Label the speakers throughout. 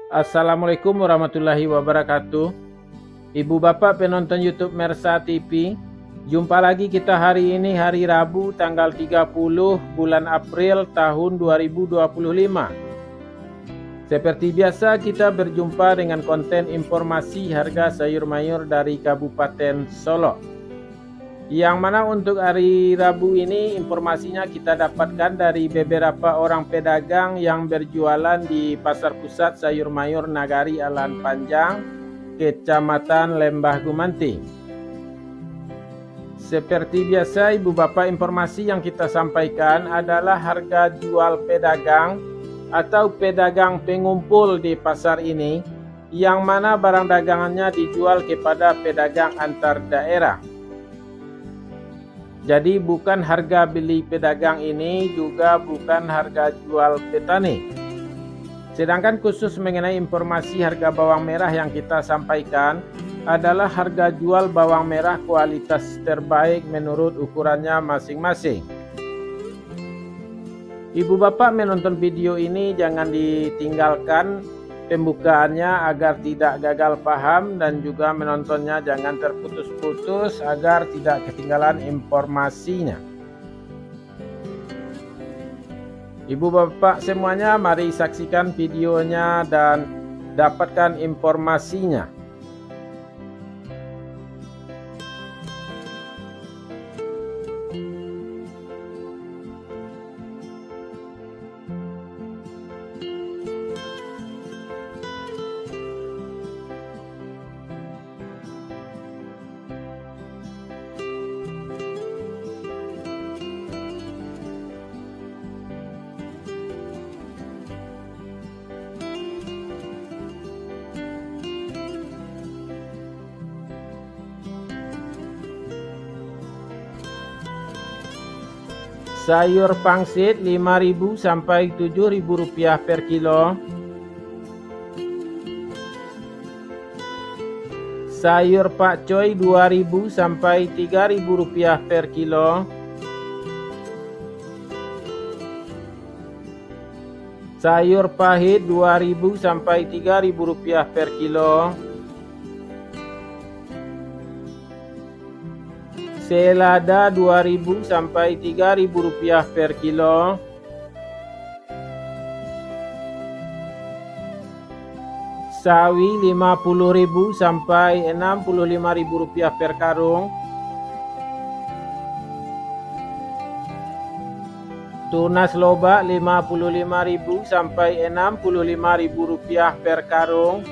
Speaker 1: Assalamualaikum warahmatullahi wabarakatuh. Ibu bapak penonton YouTube Mersa TV, jumpa lagi kita hari ini, hari Rabu tanggal 30 bulan April tahun 2025. Seperti biasa kita berjumpa dengan konten informasi harga sayur mayur dari Kabupaten Solok. Yang mana untuk hari Rabu ini informasinya kita dapatkan dari beberapa orang pedagang yang berjualan di Pasar Pusat Sayur Mayur Nagari Alan Panjang, Kecamatan Lembah Gumanti. Seperti biasa ibu bapak, informasi yang kita sampaikan adalah harga jual pedagang atau pedagang pengumpul di pasar ini, yang mana barang dagangannya dijual kepada pedagang antar daerah. Jadi bukan harga beli pedagang ini, juga bukan harga jual petani. Sedangkan khusus mengenai informasi harga bawang merah yang kita sampaikan adalah harga jual bawang merah kualitas terbaik menurut ukurannya masing-masing. Ibu bapak menonton video ini jangan ditinggalkan pembukaannya agar tidak gagal paham, dan juga menontonnya jangan terputus-putus agar tidak ketinggalan informasinya. Ibu bapak semuanya, mari saksikan videonya dan dapatkan informasinya. Sayur pangsit 5.000 sampai 7.000 rupiah per kilo. Sayur pakcoy 2.000 sampai 3.000 rupiah per kilo. Sayur pahit 2.000 sampai 3.000 rupiah per kilo. Selada 2.000 sampai 3.000 rupiah per kilo. Sawi 50.000 sampai 65.000 rupiah per karung. Tunas loba 55.000 sampai 65.000 rupiah per karung.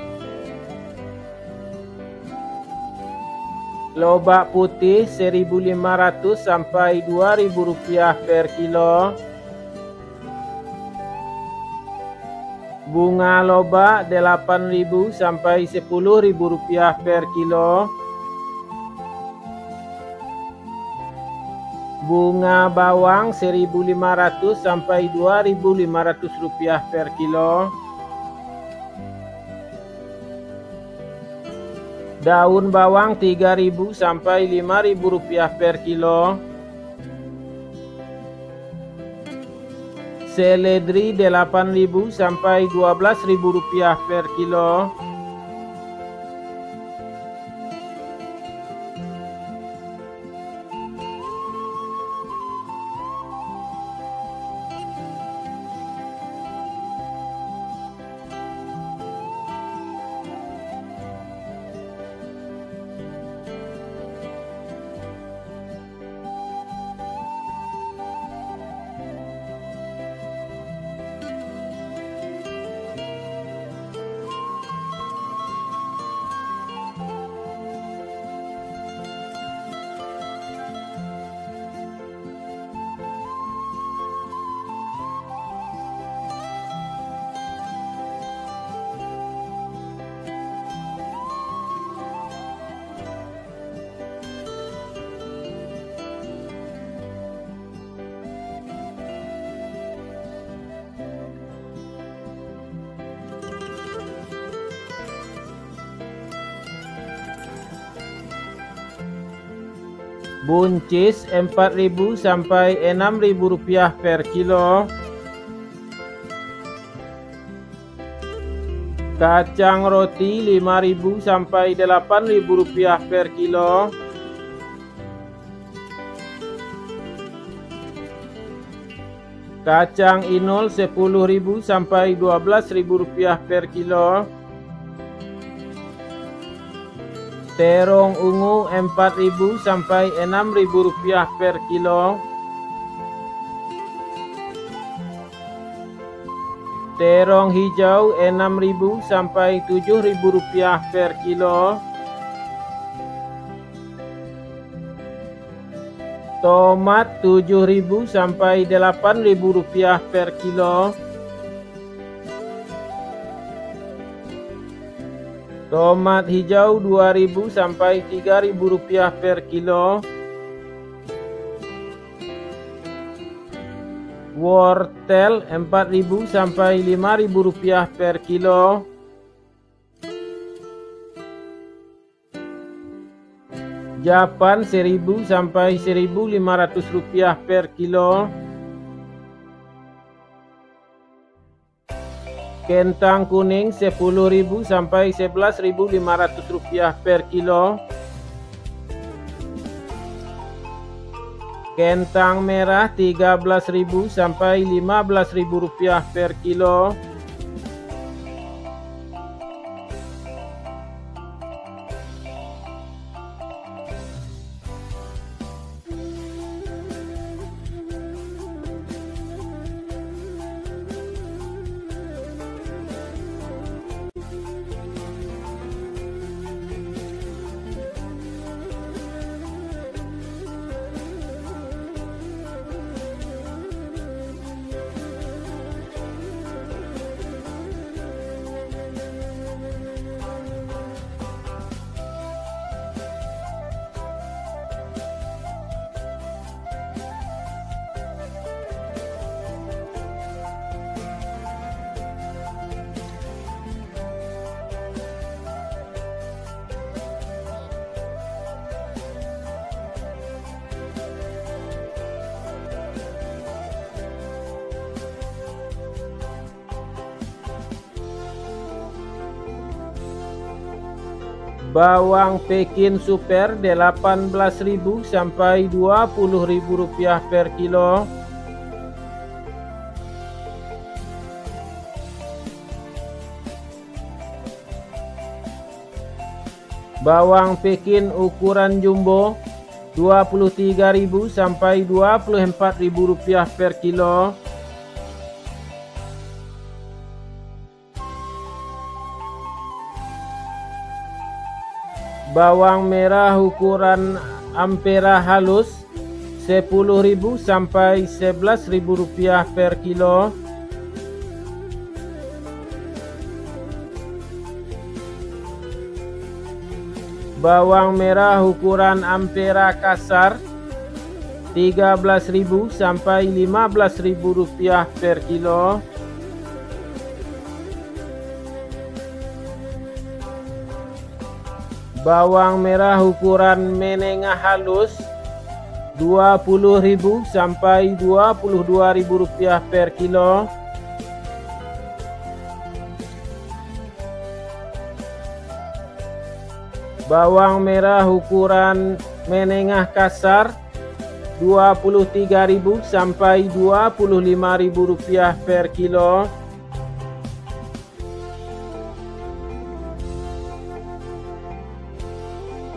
Speaker 1: Lobak putih 1.500 sampai 2.000 rupiah per kilo. Bunga lobak 8.000 sampai 10.000 rupiah per kilo. Bunga bawang 1.500 sampai 2.500 rupiah per kilo. Daun bawang 3.000 sampai 5.000 rupiah per kilo. Seledri 8.000 sampai 12.000 rupiah per kilo. Buncis 4.000 sampai 6.000 rupiah per kilo. Kacang roti 5.000 sampai 8.000 rupiah per kilo. Kacang inul 10.000 sampai 12.000 rupiah per kilo. Terong ungu 4.000 sampai 6.000 rupiah per kilo. Terong hijau 6.000 sampai 7.000 rupiah per kilo. Tomat 7.000 sampai 8.000 rupiah per kilo. Tomat hijau 2.000 sampai 3.000 rupiah per kilo. Wortel 4.000 sampai 5.000 rupiah per kilo. Japan 1.000 sampai 1.500 rupiah per kilo. Kentang kuning 10.000 sampai 11.500 rupiah per kilo. Kentang merah 13.000 sampai 15.000 rupiah per kilo. Bawang Pekin super 18.000 sampai 20.000 rupiah per kilo. Bawang Pekin ukuran jumbo 23.000 sampai 24.000 rupiah per kilo. Bawang merah ukuran ampera halus 10.000 sampai 11.000 rupiah per kilo. Bawang merah ukuran ampera kasar 13.000 sampai 15.000 rupiah per kilo. Bawang merah ukuran menengah halus 20.000 sampai 22.000 rupiah per kilo. Bawang merah ukuran menengah kasar 23.000 sampai 25.000 rupiah per kilo.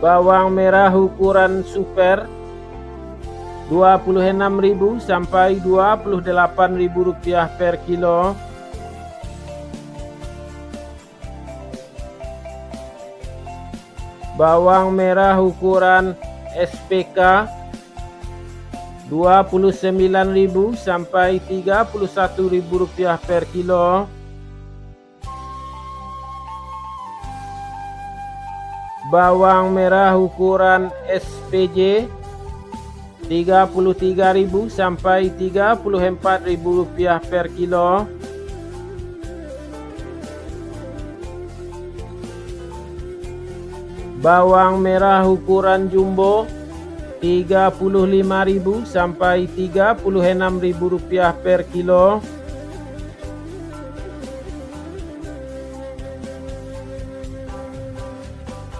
Speaker 1: Bawang merah ukuran super 26.000 sampai 28.000 rupiah per kilo. Bawang merah ukuran SPK 29.000 sampai 31.000 rupiah per kilo. Bawang merah ukuran SPJ 33.000 sampai 34.000 rupiah per kilo. Bawang merah ukuran jumbo 35.000 sampai 36.000 rupiah per kilo.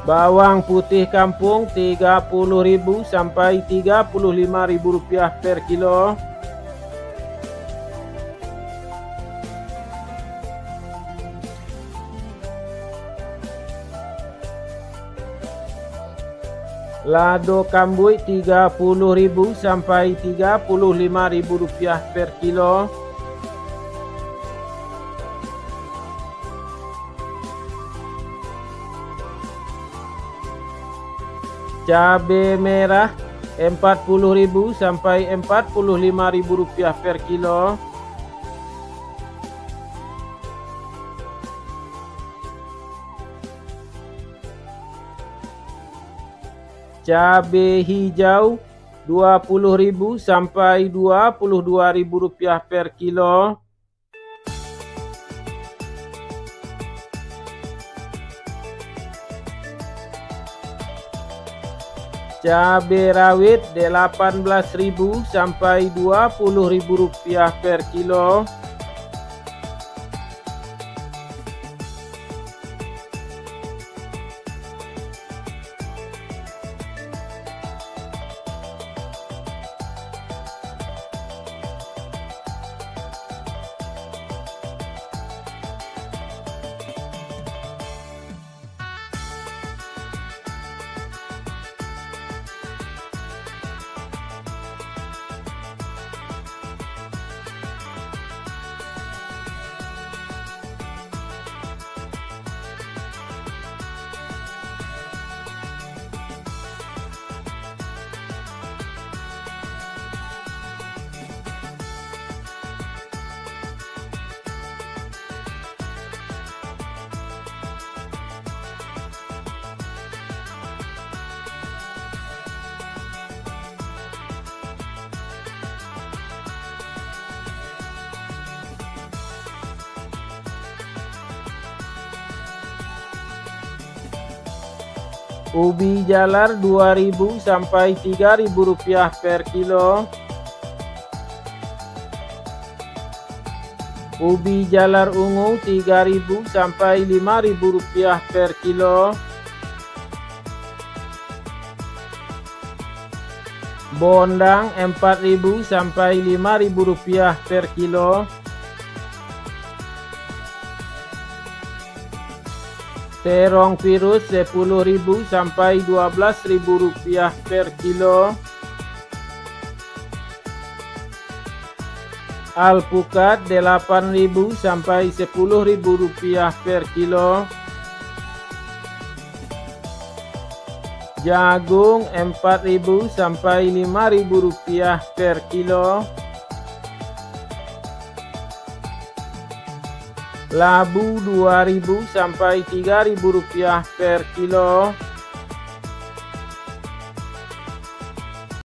Speaker 1: Bawang putih kampung Rp30.000 sampai Rp35.000 per kilo. Lado kambui Rp30.000 sampai Rp35.000 per kilo. Cabai merah Rp40.000 sampai Rp45.000 per kilo. Cabai hijau Rp20.000 sampai Rp22.000 per kilo. Cabai rawit Rp18.000 sampai Rp20.000 per kilo. Ubi jalar Rp2.000 sampai Rp3.000 per kilo. Ubi jalar ungu Rp3.000 sampai Rp5.000 per kilo. Bondang Rp4.000 sampai Rp5.000 per kilo. Terong virus Rp10.000 sampai Rp12.000 per kilo. Alpukat Rp8.000 sampai Rp10.000 per kilo. Jagung Rp4.000 sampai Rp5.000 per kilo. Labu Rp2.000 sampai Rp3.000 per kilo.